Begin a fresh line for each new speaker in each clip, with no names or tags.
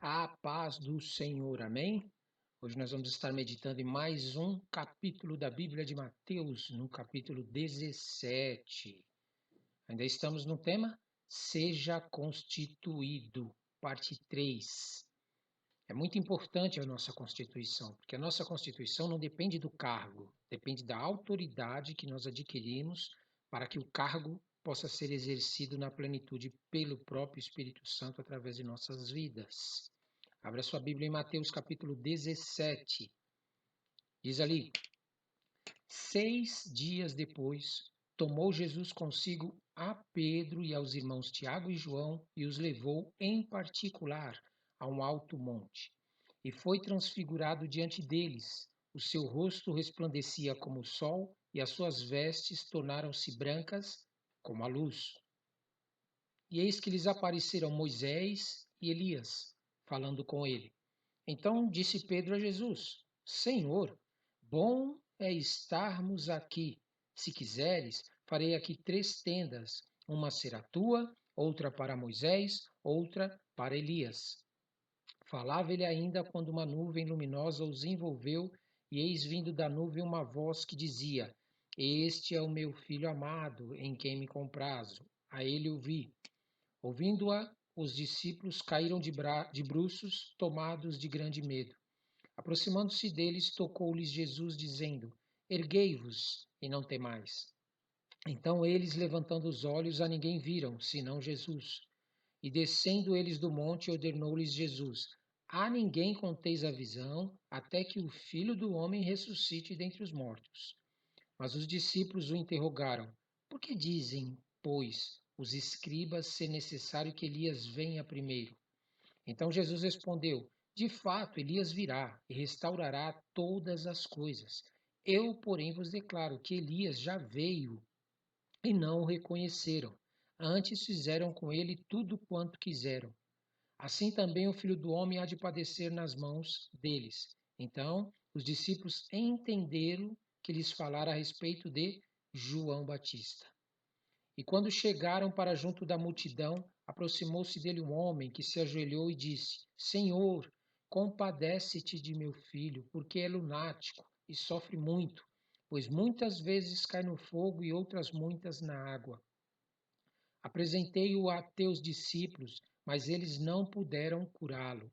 A paz do Senhor, amém? Hoje nós vamos estar meditando em mais um capítulo da Bíblia de Mateus, no capítulo 17. Ainda estamos no tema Seja Constituído, parte 3. É muito importante a nossa Constituição, porque a nossa Constituição não depende do cargo, depende da autoridade que nós adquirimos para que o cargo possa ser exercido na plenitude pelo próprio Espírito Santo através de nossas vidas. Abra sua Bíblia em Mateus capítulo 17. Diz ali: 6 dias depois, tomou Jesus consigo a Pedro e aos irmãos Tiago e João e os levou em particular a um alto monte. E foi transfigurado diante deles. O seu rosto resplandecia como o sol e as suas vestes tornaram-se brancas como a luz. E eis que lhes apareceram Moisés e Elias, falando com ele. Então disse Pedro a Jesus: Senhor, bom é estarmos aqui. Se quiseres, farei aqui 3 tendas: uma será tua, outra para Moisés, outra para Elias. Falava ele ainda quando uma nuvem luminosa os envolveu, e eis vindo da nuvem uma voz que dizia: Este é o meu filho amado, em quem me comprazo. A ele ouvi. Ouvindo-a, os discípulos caíram de bruços, tomados de grande medo. Aproximando-se deles, tocou-lhes Jesus, dizendo: Erguei-vos e não temais. Então eles, levantando os olhos, a ninguém viram, senão Jesus. E descendo eles do monte, ordenou-lhes Jesus: A ninguém conteis a visão, até que o Filho do Homem ressuscite dentre os mortos. Mas os discípulos o interrogaram: Por que dizem, pois, os escribas ser necessário que Elias venha primeiro? Então Jesus respondeu: De fato, Elias virá e restaurará todas as coisas. Eu, porém, vos declaro que Elias já veio e não o reconheceram. Antes fizeram com ele tudo quanto quiseram. Assim também o Filho do Homem há de padecer nas mãos deles. Então os discípulos entenderam que lhes falara a respeito de João Batista. E quando chegaram para junto da multidão, aproximou-se dele um homem que se ajoelhou e disse: Senhor, compadece-te de meu filho, porque é lunático e sofre muito, pois muitas vezes cai no fogo e outras muitas na água. Apresentei-o a teus discípulos, mas eles não puderam curá-lo.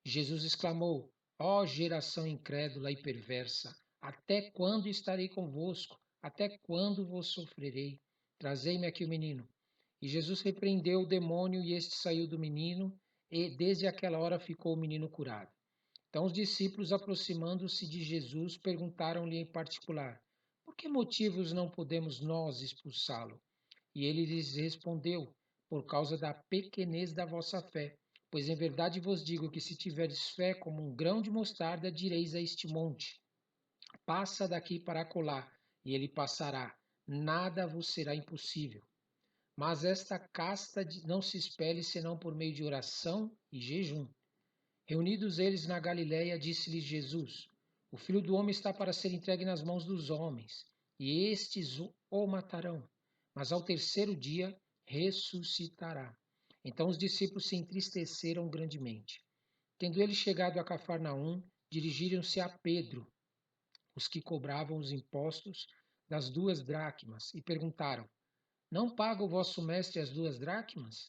Jesus exclamou: Ó geração incrédula e perversa, até quando estarei convosco? Até quando vos sofrerei? Trazei-me aqui o menino. E Jesus repreendeu o demônio, e este saiu do menino, e desde aquela hora ficou o menino curado. Então os discípulos, aproximando-se de Jesus, perguntaram-lhe em particular: Por que motivos não podemos nós expulsá-lo? E ele lhes respondeu: Por causa da pequenez da vossa fé. Pois em verdade vos digo que se tiverdes fé como um grão de mostarda, direis a este monte: Passa daqui para acolá, e ele passará. Nada vos será impossível. Mas esta casta não se expele senão por meio de oração e jejum. Reunidos eles na Galiléia, disse-lhes Jesus: O Filho do Homem está para ser entregue nas mãos dos homens, e estes o matarão, mas ao terceiro dia ressuscitará. Então os discípulos se entristeceram grandemente. Tendo eles chegado a Cafarnaum, dirigiram-se a Pedro, os que cobravam os impostos das 2 dracmas, e perguntaram: Não paga o vosso mestre as 2 dracmas?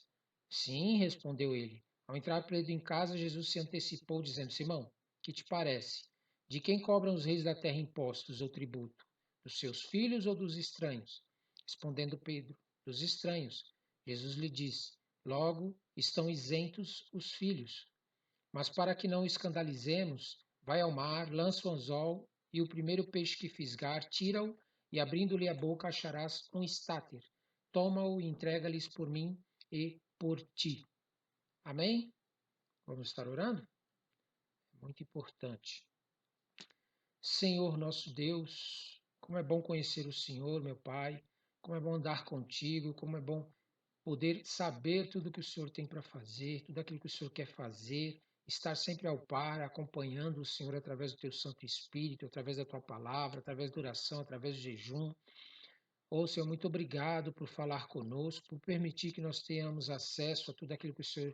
Sim, respondeu ele. Ao entrar Pedro em casa, Jesus se antecipou, dizendo: Simão, que te parece? De quem cobram os reis da terra impostos ou tributo? Dos seus filhos ou dos estranhos? Respondendo Pedro: Dos estranhos. Jesus lhe disse: Logo estão isentos os filhos. Mas para que não escandalizemos, vai ao mar, lança o anzol, e o primeiro peixe que fisgar, tira-o, e abrindo-lhe a boca acharás um estáter. Toma-o e entrega-lhes por mim e por ti. Amém? Vamos estar orando? Muito importante. Senhor nosso Deus, como é bom conhecer o Senhor, meu Pai, como é bom andar contigo, como é bom poder saber tudo que o Senhor tem para fazer, tudo aquilo que o Senhor quer fazer, estar sempre ao par, acompanhando o Senhor através do teu Santo Espírito, através da tua palavra, através da oração, através do jejum. Ô Senhor, muito obrigado por falar conosco, por permitir que nós tenhamos acesso a tudo aquilo que o Senhor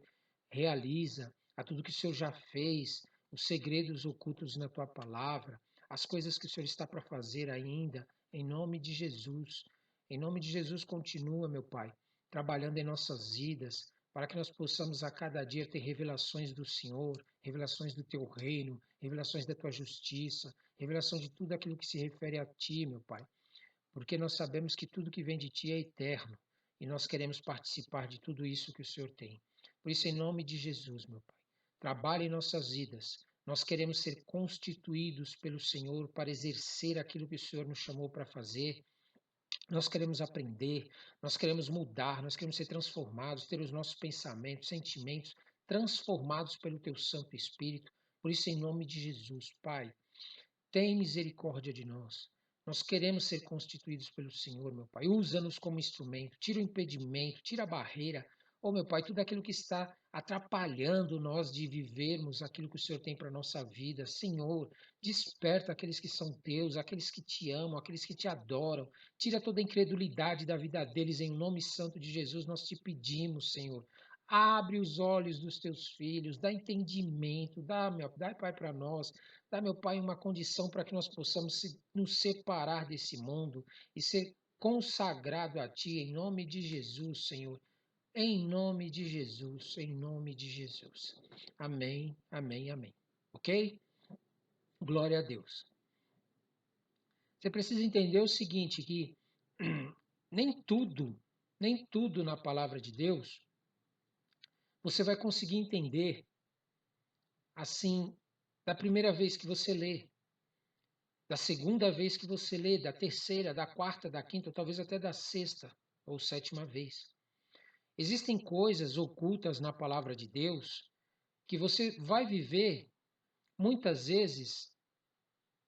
realiza, a tudo que o Senhor já fez, os segredos ocultos na tua palavra, as coisas que o Senhor está para fazer ainda, em nome de Jesus. Em nome de Jesus, continua, meu Pai, trabalhando em nossas vidas, para que nós possamos a cada dia ter revelações do Senhor, revelações do teu reino, revelações da tua justiça, revelação de tudo aquilo que se refere a ti, meu Pai, porque nós sabemos que tudo que vem de ti é eterno e nós queremos participar de tudo isso que o Senhor tem. Por isso, em nome de Jesus, meu Pai, trabalhe em nossas vidas. Nós queremos ser constituídos pelo Senhor para exercer aquilo que o Senhor nos chamou para fazer. Nós queremos aprender, nós queremos mudar, nós queremos ser transformados, ter os nossos pensamentos, sentimentos transformados pelo Teu Santo Espírito. Por isso, em nome de Jesus, Pai, tem misericórdia de nós. Nós queremos ser constituídos pelo Senhor, meu Pai. Usa-nos como instrumento, tira o impedimento, tira a barreira. Oh, meu Pai, tudo aquilo que está atrapalhando nós de vivermos aquilo que o Senhor tem para a nossa vida. Senhor, desperta aqueles que são teus, aqueles que te amam, aqueles que te adoram. Tira toda a incredulidade da vida deles. Em nome santo de Jesus, nós te pedimos, Senhor. Abre os olhos dos teus filhos, dá entendimento, dá, Pai, para nós. Dá, meu Pai, uma condição para que nós possamos nos separar desse mundo e ser consagrado a Ti, em nome de Jesus, Senhor. Em nome de Jesus, em nome de Jesus. Amém, amém, amém. Ok? Glória a Deus. Você precisa entender o seguinte, que nem tudo na palavra de Deus você vai conseguir entender assim da primeira vez que você lê. Da segunda vez que você lê, da terceira, da quarta, da quinta, ou talvez até da sexta ou sétima vez. Existem coisas ocultas na palavra de Deus que você vai viver muitas vezes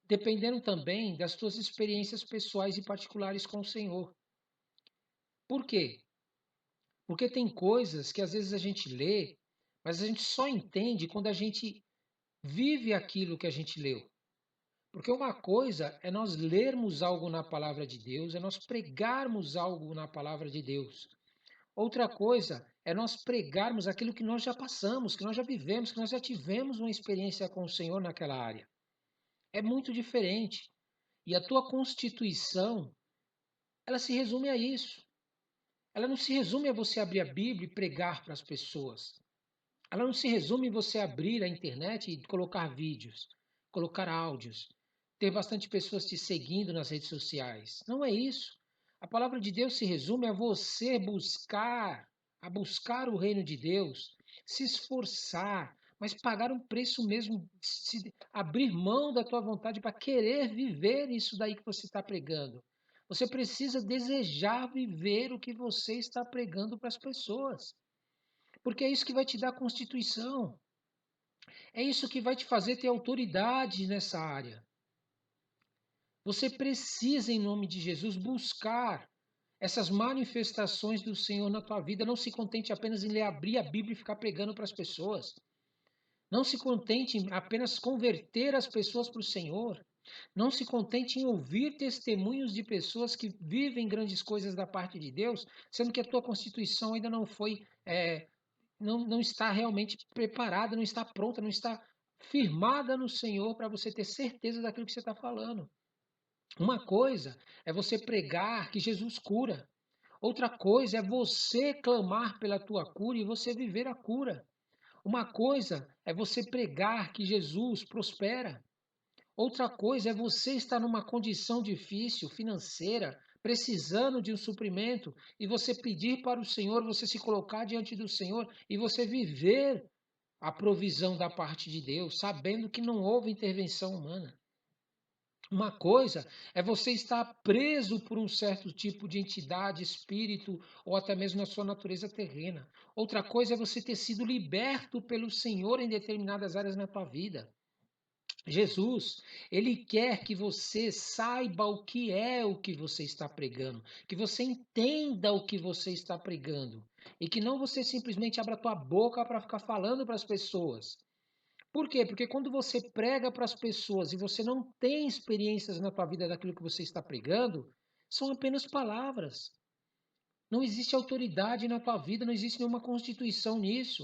dependendo também das suas experiências pessoais e particulares com o Senhor. Por quê? Porque tem coisas que às vezes a gente lê, mas a gente só entende quando a gente vive aquilo que a gente leu. Porque uma coisa é nós lermos algo na palavra de Deus, é nós pregarmos algo na palavra de Deus. Outra coisa é nós pregarmos aquilo que nós já passamos, que nós já vivemos, que nós já tivemos uma experiência com o Senhor naquela área. É muito diferente. E a tua constituição, ela se resume a isso. Ela não se resume a você abrir a Bíblia e pregar para as pessoas. Ela não se resume em você abrir a internet e colocar vídeos, colocar áudios, ter bastante pessoas te seguindo nas redes sociais. Não é isso. A palavra de Deus se resume a você buscar o reino de Deus, se esforçar, mas pagar um preço mesmo, abrir mão da tua vontade para querer viver isso daí que você está pregando. Você precisa desejar viver o que você está pregando para as pessoas. Porque é isso que vai te dar constituição. É isso que vai te fazer ter autoridade nessa área. Você precisa, em nome de Jesus, buscar essas manifestações do Senhor na tua vida. Não se contente apenas em ler, abrir a Bíblia e ficar pregando para as pessoas. Não se contente em apenas converter as pessoas para o Senhor. Não se contente em ouvir testemunhos de pessoas que vivem grandes coisas da parte de Deus, sendo que a tua constituição ainda não foi não está realmente preparada, não está pronta, não está firmada no Senhor para você ter certeza daquilo que você está falando. Uma coisa é você pregar que Jesus cura. Outra coisa é você clamar pela tua cura e você viver a cura. Uma coisa é você pregar que Jesus prospera. Outra coisa é você estar numa condição difícil, financeira, precisando de um suprimento, e você pedir para o Senhor, você se colocar diante do Senhor e você viver a provisão da parte de Deus, sabendo que não houve intervenção humana. Uma coisa é você estar preso por um certo tipo de entidade, espírito ou até mesmo na sua natureza terrena. Outra coisa é você ter sido liberto pelo Senhor em determinadas áreas na tua vida. Jesus, ele quer que você saiba o que é o que você está pregando, que você entenda o que você está pregando e que não você simplesmente abra a tua boca para ficar falando para as pessoas. Por quê? Porque quando você prega para as pessoas e você não tem experiências na tua vida daquilo que você está pregando, são apenas palavras. Não existe autoridade na tua vida, não existe nenhuma constituição nisso.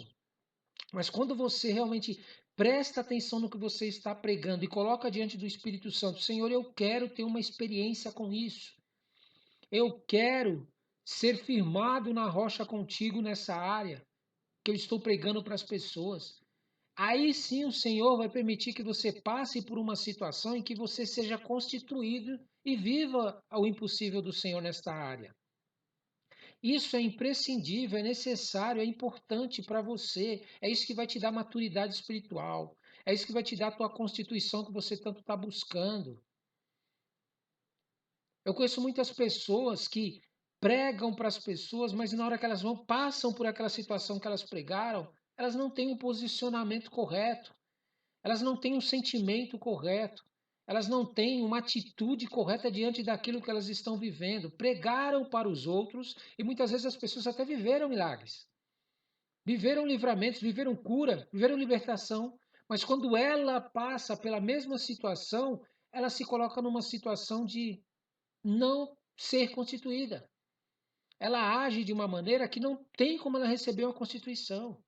Mas quando você realmente presta atenção no que você está pregando e coloca diante do Espírito Santo, Senhor, eu quero ter uma experiência com isso. Eu quero ser firmado na rocha contigo nessa área que eu estou pregando para as pessoas. Aí sim o Senhor vai permitir que você passe por uma situação em que você seja constituído e viva o impossível do Senhor nesta área. Isso é imprescindível, é necessário, é importante para você. É isso que vai te dar maturidade espiritual. É isso que vai te dar a tua constituição que você tanto está buscando. Eu conheço muitas pessoas que pregam para as pessoas, mas na hora que elas vão, passam por aquela situação que elas pregaram, elas não têm um posicionamento correto. Elas não têm um sentimento correto. Elas não têm uma atitude correta diante daquilo que elas estão vivendo. Pregaram para os outros e muitas vezes as pessoas até viveram milagres. Viveram livramentos, viveram cura, viveram libertação. Mas quando ela passa pela mesma situação, ela se coloca numa situação de não ser constituída. Ela age de uma maneira que não tem como ela receber uma constituição.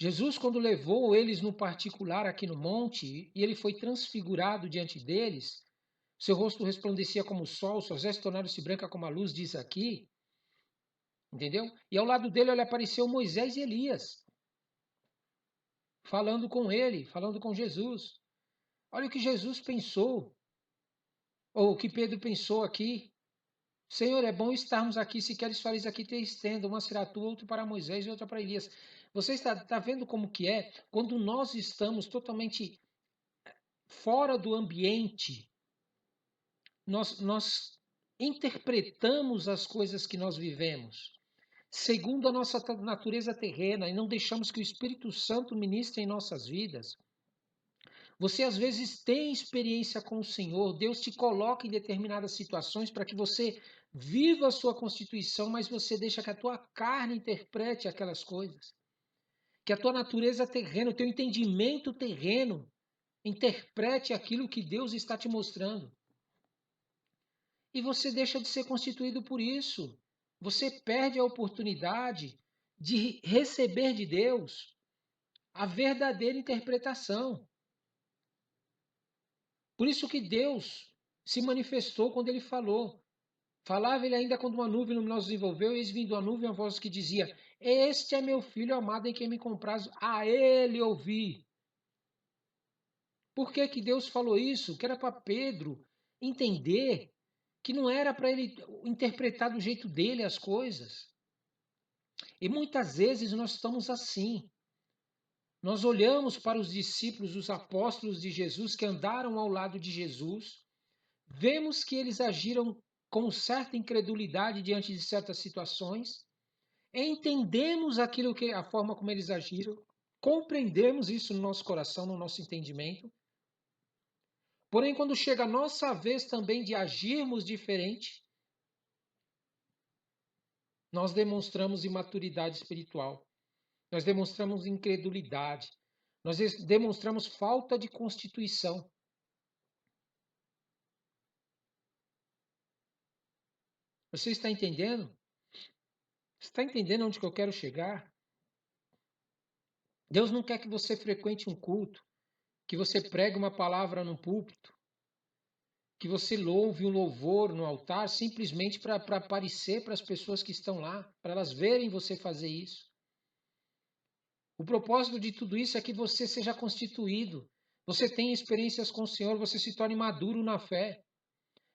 Jesus, quando levou eles no particular aqui no monte, e ele foi transfigurado diante deles, seu rosto resplandecia como o sol, suas vestes tornaram-se brancas como a luz, diz aqui, entendeu? E ao lado dele, olha, apareceu Moisés e Elias, falando com ele, falando com Jesus. Olha o que Jesus pensou, ou o que Pedro pensou aqui. Senhor, é bom estarmos aqui, se queres fares aqui, te estenda, uma será tua, outra para Moisés e outra para Elias. Você está vendo como que é? Quando nós estamos totalmente fora do ambiente, nós interpretamos as coisas que nós vivemos segundo a nossa natureza terrena e não deixamos que o Espírito Santo ministre em nossas vidas. Você às vezes tem experiência com o Senhor, Deus te coloca em determinadas situações para que você viva a sua constituição, mas você deixa que a tua carne interprete aquelas coisas. Que a tua natureza terrena, o teu entendimento terreno interprete aquilo que Deus está te mostrando. E você deixa de ser constituído por isso. Você perde a oportunidade de receber de Deus a verdadeira interpretação. Por isso que Deus se manifestou quando ele falou. Falava ele ainda quando uma nuvem luminosa envolveu, e eis vindo a nuvem a voz que dizia: Este é meu filho amado em quem me comprazo, a ele ouvi. Por que que Deus falou isso? Que era para Pedro entender que não era para ele interpretar do jeito dele as coisas. E muitas vezes nós estamos assim. Nós olhamos para os discípulos, os apóstolos de Jesus que andaram ao lado de Jesus, vemos que eles agiram com certa incredulidade diante de certas situações, entendemos aquilo que a forma como eles agiram, compreendemos isso no nosso coração, no nosso entendimento. Porém, quando chega a nossa vez também de agirmos diferente, nós demonstramos imaturidade espiritual. Nós demonstramos incredulidade. Nós demonstramos falta de constituição. Você está entendendo? Você está entendendo onde que eu quero chegar? Deus não quer que você frequente um culto, que você pregue uma palavra no púlpito, que você louve um louvor no altar simplesmente para aparecer para as pessoas que estão lá, para elas verem você fazer isso. O propósito de tudo isso é que você seja constituído, você tenha experiências com o Senhor, você se torne maduro na fé,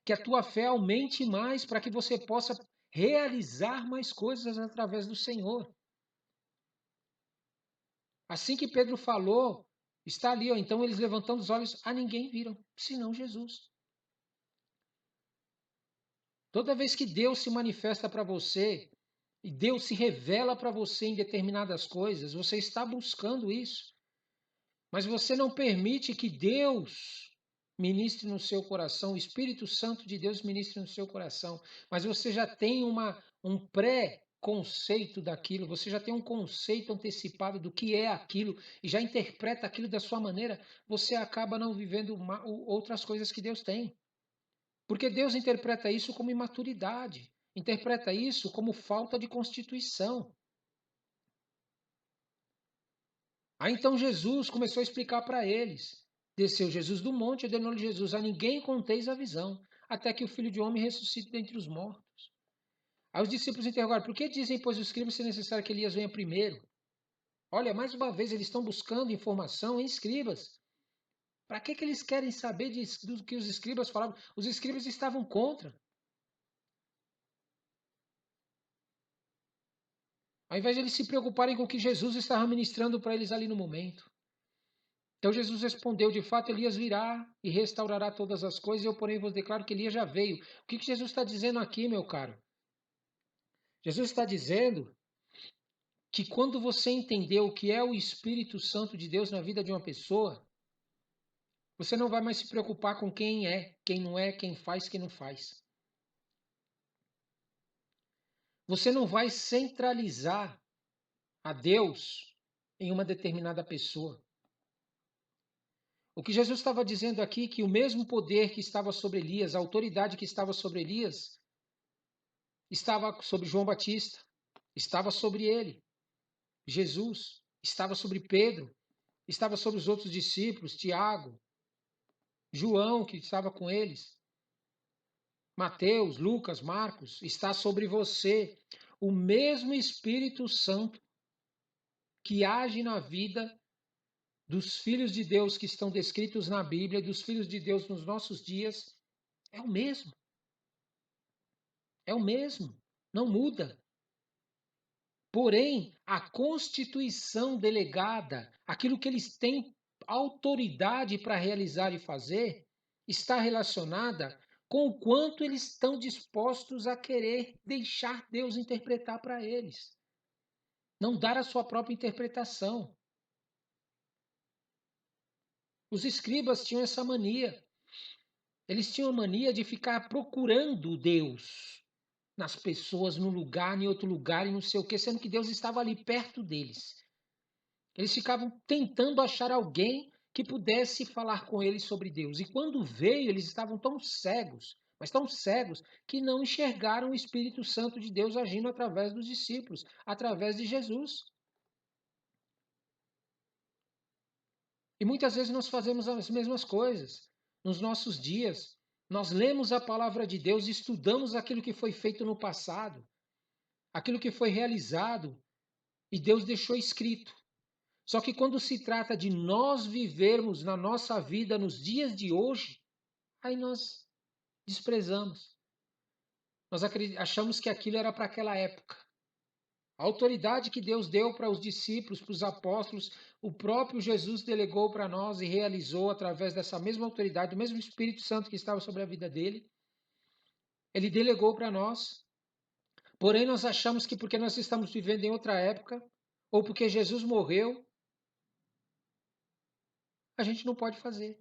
que a tua fé aumente mais para que você possa realizar mais coisas através do Senhor. Assim que Pedro falou, está ali, ó, então eles levantando os olhos, a ninguém viram, senão Jesus. Toda vez que Deus se manifesta para você, e Deus se revela para você em determinadas coisas, você está buscando isso. Mas você não permite que Deus ministre no seu coração, o Espírito Santo de Deus ministre no seu coração. Mas você já tem um pré-conceito daquilo, você já tem um conceito antecipado do que é aquilo e já interpreta aquilo da sua maneira, você acaba não vivendo outras coisas que Deus tem. Porque Deus interpreta isso como imaturidade, interpreta isso como falta de constituição. Aí então Jesus começou a explicar para eles. Desceu Jesus do monte e ordenou-lhe Jesus: a ninguém conteis a visão, até que o Filho de Homem ressuscite dentre os mortos. Aí os discípulos interrogaram: por que dizem, pois, os escribas, se é necessário que Elias venha primeiro? Olha, mais uma vez, eles estão buscando informação em escribas. Para que eles querem saber do que os escribas falavam? Os escribas estavam contra. Ao invés de eles se preocuparem com o que Jesus estava ministrando para eles ali no momento. Então Jesus respondeu: de fato, Elias virá e restaurará todas as coisas, eu, porém, vos declaro que Elias já veio. O que Jesus está dizendo aqui, meu caro? Jesus está dizendo que quando você entender o que é o Espírito Santo de Deus na vida de uma pessoa, você não vai mais se preocupar com quem é, quem não é, quem faz, quem não faz. Você não vai centralizar a Deus em uma determinada pessoa. O que Jesus estava dizendo aqui, que o mesmo poder que estava sobre Elias, a autoridade que estava sobre Elias, estava sobre João Batista, estava sobre ele. Jesus estava sobre Pedro, estava sobre os outros discípulos, Tiago, João, que estava com eles, Mateus, Lucas, Marcos, está sobre você. O mesmo Espírito Santo que age na vida dos filhos de Deus que estão descritos na Bíblia, dos filhos de Deus nos nossos dias, é o mesmo. É o mesmo. Não muda. Porém, a constituição delegada, aquilo que eles têm autoridade para realizar e fazer, está relacionada com o quanto eles estão dispostos a querer deixar Deus interpretar para eles. Não dar a sua própria interpretação. Os escribas tinham essa mania. Eles tinham a mania de ficar procurando Deus nas pessoas, num lugar, em outro lugar, e não sei o quê, sendo que Deus estava ali perto deles. Eles ficavam tentando achar alguém que pudesse falar com eles sobre Deus. E quando veio, eles estavam tão cegos, mas tão cegos, que não enxergaram o Espírito Santo de Deus agindo através dos discípulos, através de Jesus. E muitas vezes nós fazemos as mesmas coisas nos nossos dias. Nós lemos a palavra de Deus, estudamos aquilo que foi feito no passado, aquilo que foi realizado, e Deus deixou escrito. Só que quando se trata de nós vivermos na nossa vida nos dias de hoje, aí nós desprezamos. Nós achamos que aquilo era para aquela época. A autoridade que Deus deu para os discípulos, para os apóstolos, o próprio Jesus delegou para nós e realizou através dessa mesma autoridade, do mesmo Espírito Santo que estava sobre a vida dele. Ele delegou para nós. Porém, nós achamos que porque nós estamos vivendo em outra época, ou porque Jesus morreu, a gente não pode fazer.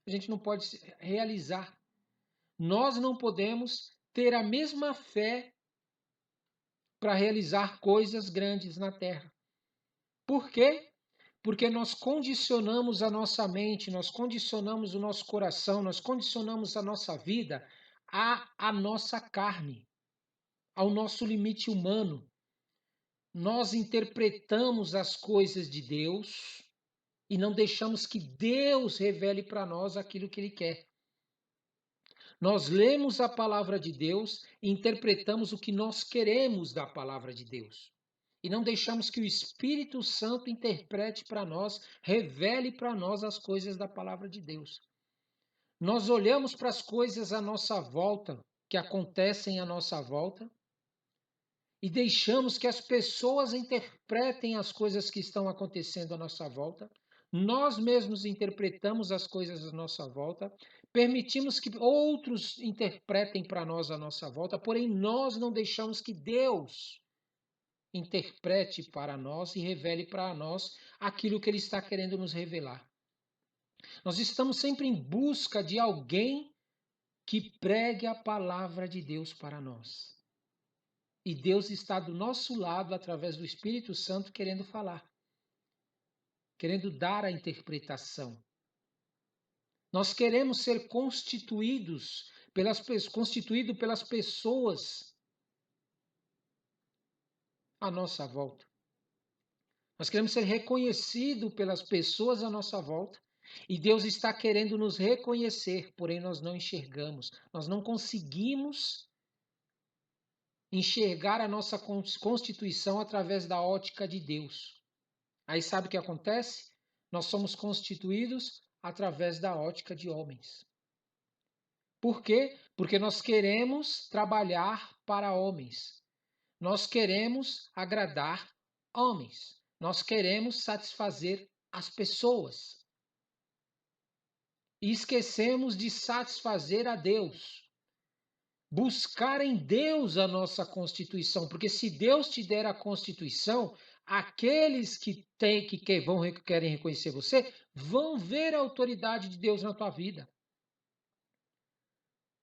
A gente não pode realizar. Nós não podemos ter a mesma fé para realizar coisas grandes na terra. Por quê? Porque nós condicionamos a nossa mente, nós condicionamos o nosso coração, nós condicionamos a nossa vida à nossa carne, ao nosso limite humano. Nós interpretamos as coisas de Deus e não deixamos que Deus revele para nós aquilo que Ele quer. Nós lemos a palavra de Deus e interpretamos o que nós queremos da palavra de Deus. E não deixamos que o Espírito Santo interprete para nós, revele para nós as coisas da palavra de Deus. Nós olhamos para as coisas à nossa volta, que acontecem à nossa volta, e deixamos que as pessoas interpretem as coisas que estão acontecendo à nossa volta. Nós mesmos interpretamos as coisas à nossa volta, permitimos que outros interpretem para nós à nossa volta, porém nós não deixamos que Deus interprete para nós e revele para nós aquilo que Ele está querendo nos revelar. Nós estamos sempre em busca de alguém que pregue a palavra de Deus para nós. E Deus está do nosso lado através do Espírito Santo querendo falar, querendo dar a interpretação. Nós queremos ser constituídos pelas pessoas à nossa volta. Nós queremos ser reconhecidos pelas pessoas à nossa volta. E Deus está querendo nos reconhecer, porém nós não enxergamos. Nós não conseguimos enxergar a nossa constituição através da ótica de Deus. Aí sabe o que acontece? Nós somos constituídos através da ótica de homens. Por quê? Porque nós queremos trabalhar para homens. Nós queremos agradar homens. Nós queremos satisfazer as pessoas. E esquecemos de satisfazer a Deus. Buscar em Deus a nossa constituição, porque se Deus te der a constituição, aqueles que querem reconhecer você vão ver a autoridade de Deus na tua vida.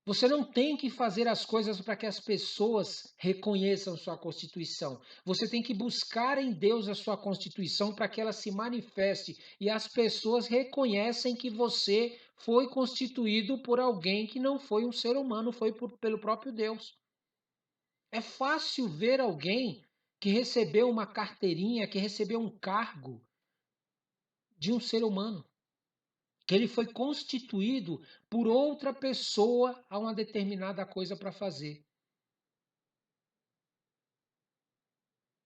Você não tem que fazer as coisas para que as pessoas reconheçam sua constituição. Você tem que buscar em Deus a sua constituição para que ela se manifeste e as pessoas reconhecem que você foi constituído por alguém que não foi um ser humano, foi pelo próprio Deus. É fácil ver alguém que recebeu uma carteirinha, que recebeu um cargo de um ser humano, que ele foi constituído por outra pessoa a uma determinada coisa para fazer.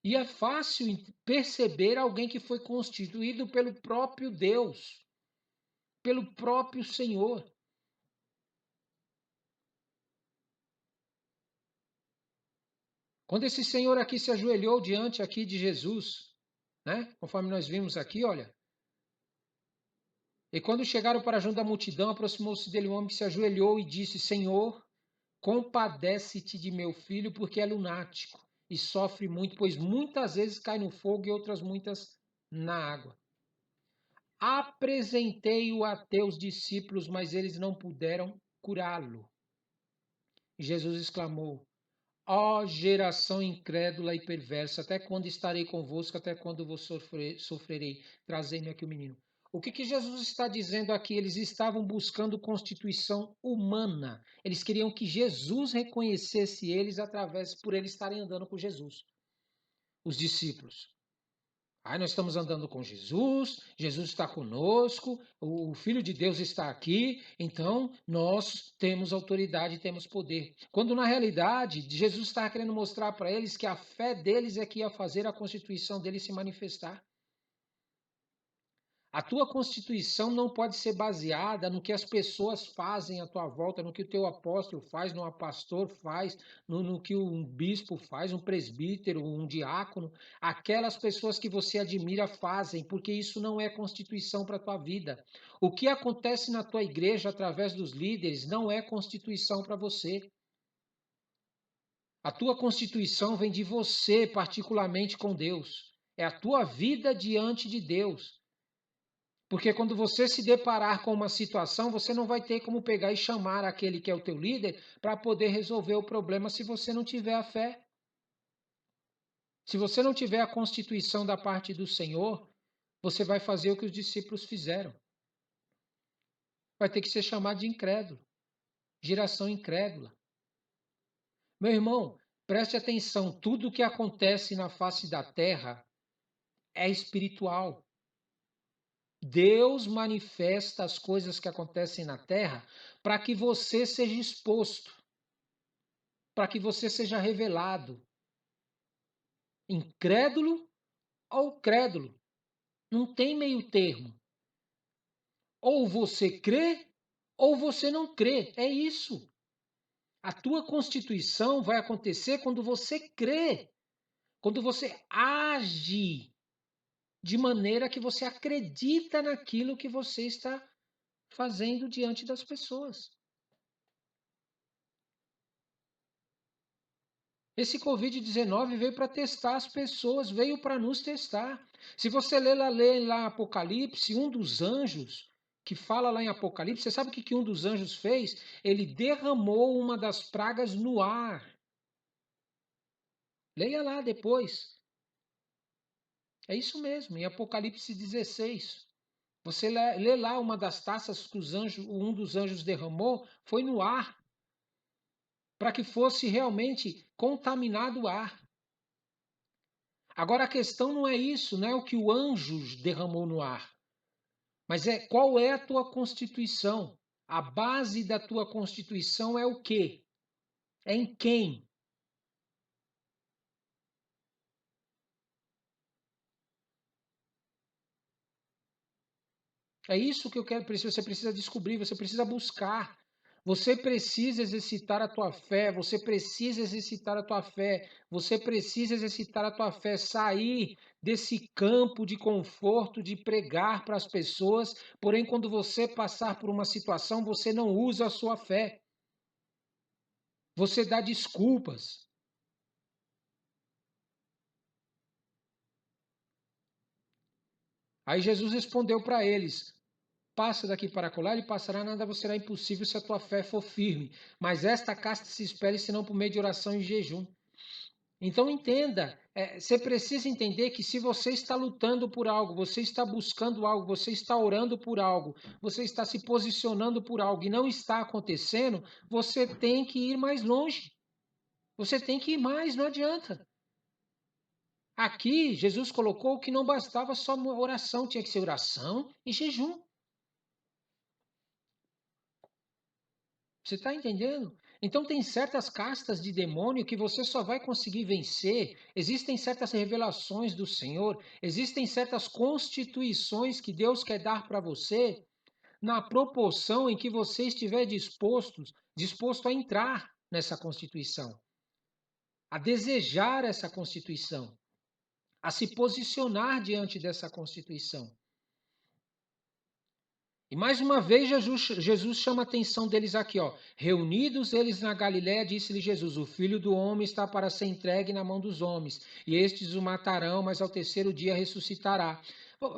E é fácil perceber alguém que foi constituído pelo próprio Deus, pelo próprio Senhor. Quando esse Senhor aqui se ajoelhou diante aqui de Jesus, né? Conforme nós vimos aqui, olha. E quando chegaram para junto da multidão, aproximou-se dele um homem que se ajoelhou e disse: Senhor, compadece-te de meu filho, porque é lunático e sofre muito, pois muitas vezes cai no fogo e outras muitas na água. Apresentei-o a teus discípulos, mas eles não puderam curá-lo. Jesus exclamou: Ó geração incrédula e perversa, até quando estarei convosco, até quando vos sofrerei? Trazei-me aqui o menino. O que Jesus está dizendo aqui? Eles estavam buscando constituição humana. Eles queriam que Jesus reconhecesse eles por eles estarem andando com Jesus, os discípulos. Aí nós estamos andando com Jesus, Jesus está conosco, o Filho de Deus está aqui, então nós temos autoridade e temos poder. Quando na realidade Jesus está querendo mostrar para eles que a fé deles é que ia fazer a constituição deles se manifestar. A tua constituição não pode ser baseada no que as pessoas fazem à tua volta, no que o teu apóstolo faz, no pastor faz, no que um bispo faz, um presbítero, um diácono. Aquelas pessoas que você admira fazem, porque isso não é constituição para a tua vida. O que acontece na tua igreja através dos líderes não é constituição para você. A tua constituição vem de você, particularmente com Deus. É a tua vida diante de Deus. Porque quando você se deparar com uma situação, você não vai ter como pegar e chamar aquele que é o teu líder para poder resolver o problema se você não tiver a fé. Se você não tiver a constituição da parte do Senhor, você vai fazer o que os discípulos fizeram. Vai ter que ser chamado de incrédulo, geração incrédula. Meu irmão, preste atenção, tudo o que acontece na face da terra é espiritual. Deus manifesta as coisas que acontecem na terra para que você seja exposto, para que você seja revelado. Incrédulo ou crédulo. Não tem meio termo. Ou você crê ou você não crê. É isso. A tua constituição vai acontecer quando você crê, quando você age de maneira que você acredita naquilo que você está fazendo diante das pessoas. Esse Covid-19 veio para testar as pessoas, veio para nos testar. Se você ler lá Apocalipse, um dos anjos que fala lá em Apocalipse, você sabe o que um dos anjos fez? Ele derramou uma das pragas no ar. Leia lá depois. É isso mesmo, em Apocalipse 16. Você lê lá uma das taças que um dos anjos derramou, foi no ar, para que fosse realmente contaminado o ar. Agora a questão não é isso, não é o que o anjo derramou no ar, mas é qual é a tua constituição. A base da tua constituição é o quê? É em quem? É isso que eu quero. Você precisa descobrir, você precisa buscar. Você precisa exercitar a tua fé, você precisa exercitar a tua fé, você precisa exercitar a tua fé, sair desse campo de conforto de pregar para as pessoas, porém quando você passar por uma situação, você não usa a sua fé. Você dá desculpas. Aí Jesus respondeu para eles: passa daqui para acolá, e passará, nada vos será impossível se a tua fé for firme. Mas esta casta se espere, senão por meio de oração e jejum. Então entenda, você precisa entender que se você está lutando por algo, você está buscando algo, você está orando por algo, você está se posicionando por algo e não está acontecendo, você tem que ir mais longe. Você tem que ir mais, não adianta. Aqui, Jesus colocou que não bastava só oração, tinha que ser oração e jejum. Você está entendendo? Então tem certas castas de demônio que você só vai conseguir vencer. Existem certas revelações do Senhor, existem certas constituições que Deus quer dar para você na proporção em que você estiver disposto a entrar nessa constituição, a desejar essa constituição, a se posicionar diante dessa constituição. E mais uma vez Jesus chama a atenção deles aqui, ó. Reunidos eles na Galiléia, disse-lhe Jesus: o Filho do Homem está para ser entregue na mão dos homens, e estes o matarão, mas ao terceiro dia ressuscitará.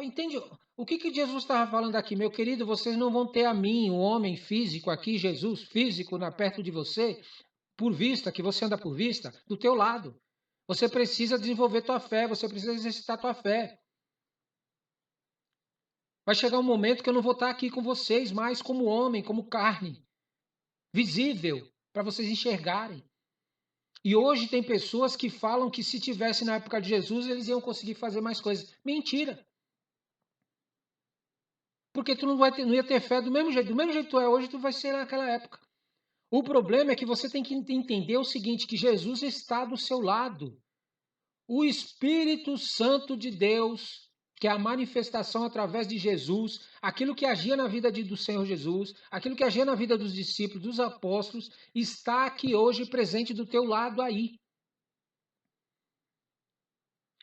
Entende? O que Jesus estava falando aqui? Meu querido, vocês não vão ter a mim, o homem físico aqui, Jesus físico, perto de você, por vista, que você anda por vista, do teu lado. Você precisa desenvolver tua fé, você precisa exercitar tua fé. Vai chegar um momento que eu não vou estar aqui com vocês mais como homem, como carne, visível, para vocês enxergarem. E hoje tem pessoas que falam que se tivesse na época de Jesus, eles iam conseguir fazer mais coisas. Mentira! Porque tu não ia ter fé do mesmo jeito que tu é hoje, tu vai ser naquela época. O problema é que você tem que entender o seguinte, que Jesus está do seu lado. O Espírito Santo de Deus, que é a manifestação através de Jesus, aquilo que agia na vida do Senhor Jesus, aquilo que agia na vida dos discípulos, dos apóstolos, está aqui hoje presente do teu lado aí.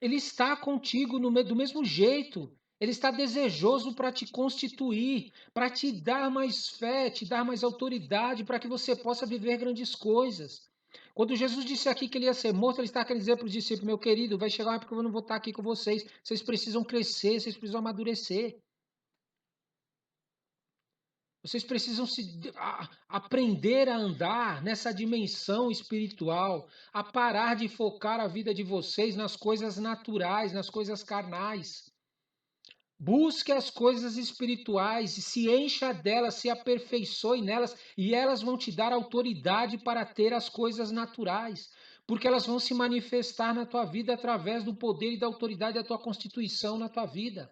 Ele está contigo do mesmo jeito. Ele está desejoso para te constituir, para te dar mais fé, te dar mais autoridade, para que você possa viver grandes coisas. Quando Jesus disse aqui que ele ia ser morto, ele está querendo dizer para os discípulos: meu querido, vai chegar uma época que eu não vou estar aqui com vocês. Vocês precisam crescer, vocês precisam amadurecer. Vocês precisam aprender a andar nessa dimensão espiritual, a parar de focar a vida de vocês nas coisas naturais, nas coisas carnais. Busque as coisas espirituais e se encha delas, se aperfeiçoe nelas, e elas vão te dar autoridade para ter as coisas naturais, porque elas vão se manifestar na tua vida através do poder e da autoridade da tua constituição na tua vida.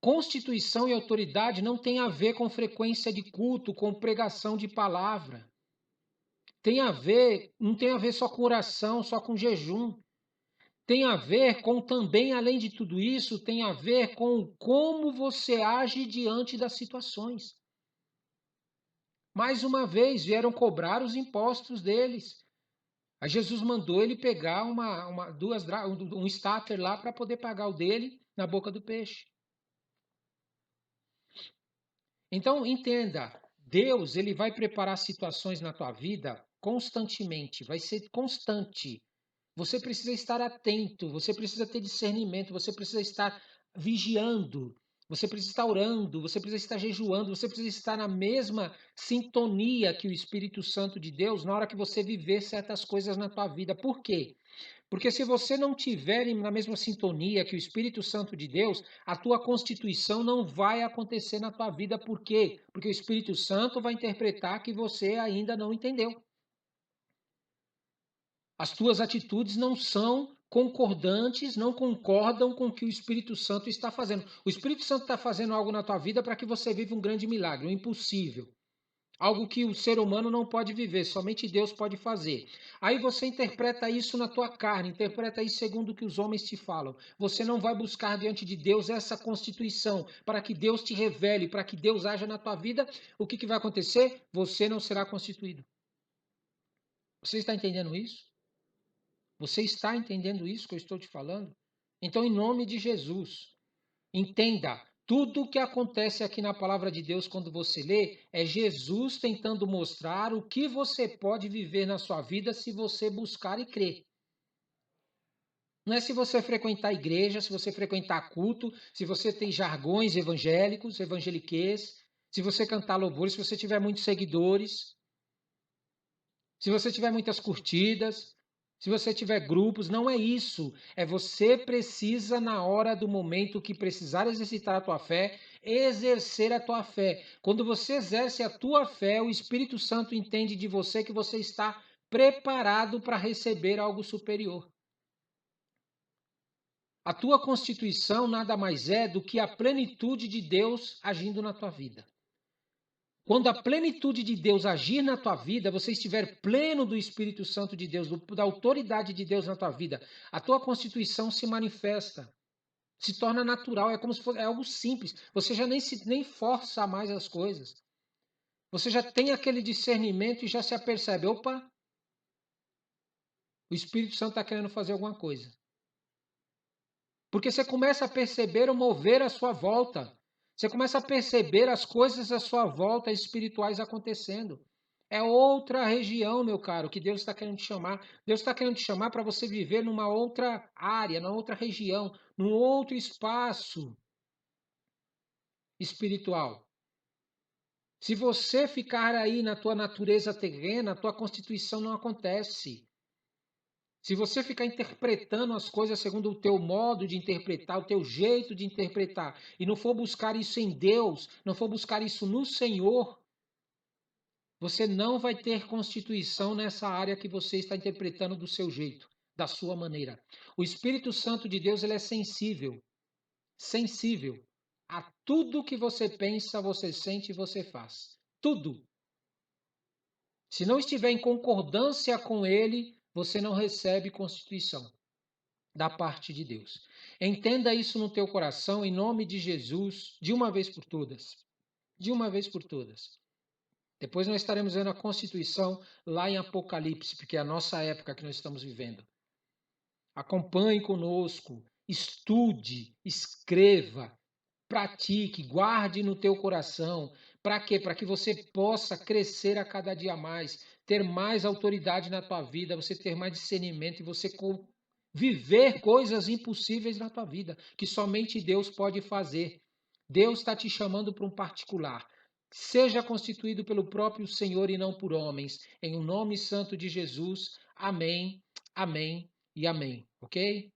Constituição e autoridade não tem a ver com frequência de culto, com pregação de palavra. Não tem a ver só com oração, só com jejum. Tem a ver com também, além de tudo isso, tem a ver com como você age diante das situações. Mais uma vez, vieram cobrar os impostos deles. Aí Jesus mandou ele pegar um starter lá para poder pagar o dele na boca do peixe. Então, entenda, Deus ele vai preparar situações na tua vida constantemente, vai ser constante. Você precisa estar atento, você precisa ter discernimento, você precisa estar vigiando, você precisa estar orando, você precisa estar jejuando, você precisa estar na mesma sintonia que o Espírito Santo de Deus na hora que você viver certas coisas na tua vida. Por quê? Porque se você não tiver na mesma sintonia que o Espírito Santo de Deus, a tua constituição não vai acontecer na tua vida. Por quê? Porque o Espírito Santo vai interpretar que você ainda não entendeu. As tuas atitudes não são concordantes, não concordam com o que o Espírito Santo está fazendo. O Espírito Santo está fazendo algo na tua vida para que você viva um grande milagre, um impossível. Algo que o ser humano não pode viver, somente Deus pode fazer. Aí você interpreta isso na tua carne, interpreta isso segundo o que os homens te falam. Você não vai buscar diante de Deus essa constituição para que Deus te revele, para que Deus haja na tua vida. O que vai acontecer? Você não será constituído. Você está entendendo isso? Você está entendendo isso que eu estou te falando? Então, em nome de Jesus, entenda, tudo o que acontece aqui na palavra de Deus quando você lê é Jesus tentando mostrar o que você pode viver na sua vida se você buscar e crer. Não é se você frequentar a igreja, se você frequentar culto, se você tem jargões evangélicos, evangeliquez, se você cantar louvores, se você tiver muitos seguidores, se você tiver muitas curtidas, se você tiver grupos, não é isso. É você precisa, na hora do momento que precisar exercitar a tua fé, exercer a tua fé. Quando você exerce a tua fé, o Espírito Santo entende de você que você está preparado para receber algo superior. A tua constituição nada mais é do que a plenitude de Deus agindo na tua vida. Quando a plenitude de Deus agir na tua vida, você estiver pleno do Espírito Santo de Deus, da autoridade de Deus na tua vida, a tua constituição se manifesta, se torna natural, é como se fosse algo simples. Você já nem força mais as coisas. Você já tem aquele discernimento e já se apercebe, opa, o Espírito Santo está querendo fazer alguma coisa. Porque você começa a perceber o mover à sua volta. Você começa a perceber as coisas à sua volta espirituais acontecendo. É outra região, meu caro, que Deus está querendo te chamar. Deus está querendo te chamar para você viver numa outra área, numa outra região, num outro espaço espiritual. Se você ficar aí na tua natureza terrena, a tua constituição não acontece. Se você ficar interpretando as coisas segundo o teu modo de interpretar, o teu jeito de interpretar, e não for buscar isso em Deus, não for buscar isso no Senhor, você não vai ter constituição nessa área que você está interpretando do seu jeito, da sua maneira. O Espírito Santo de Deus, ele é sensível a tudo que você pensa, você sente e você faz. Tudo. Se não estiver em concordância com ele, você não recebe constituição da parte de Deus. Entenda isso no teu coração, em nome de Jesus, de uma vez por todas. De uma vez por todas. Depois nós estaremos vendo a Constituição lá em Apocalipse, porque é a nossa época que nós estamos vivendo. Acompanhe conosco, estude, escreva, pratique, guarde no teu coração. Para quê? Para que você possa crescer a cada dia mais, ter mais autoridade na tua vida, você ter mais discernimento e você viver coisas impossíveis na tua vida, que somente Deus pode fazer. Deus está te chamando para um particular. Seja constituído pelo próprio Senhor e não por homens. Em o nome santo de Jesus. Amém, amém e amém. Ok?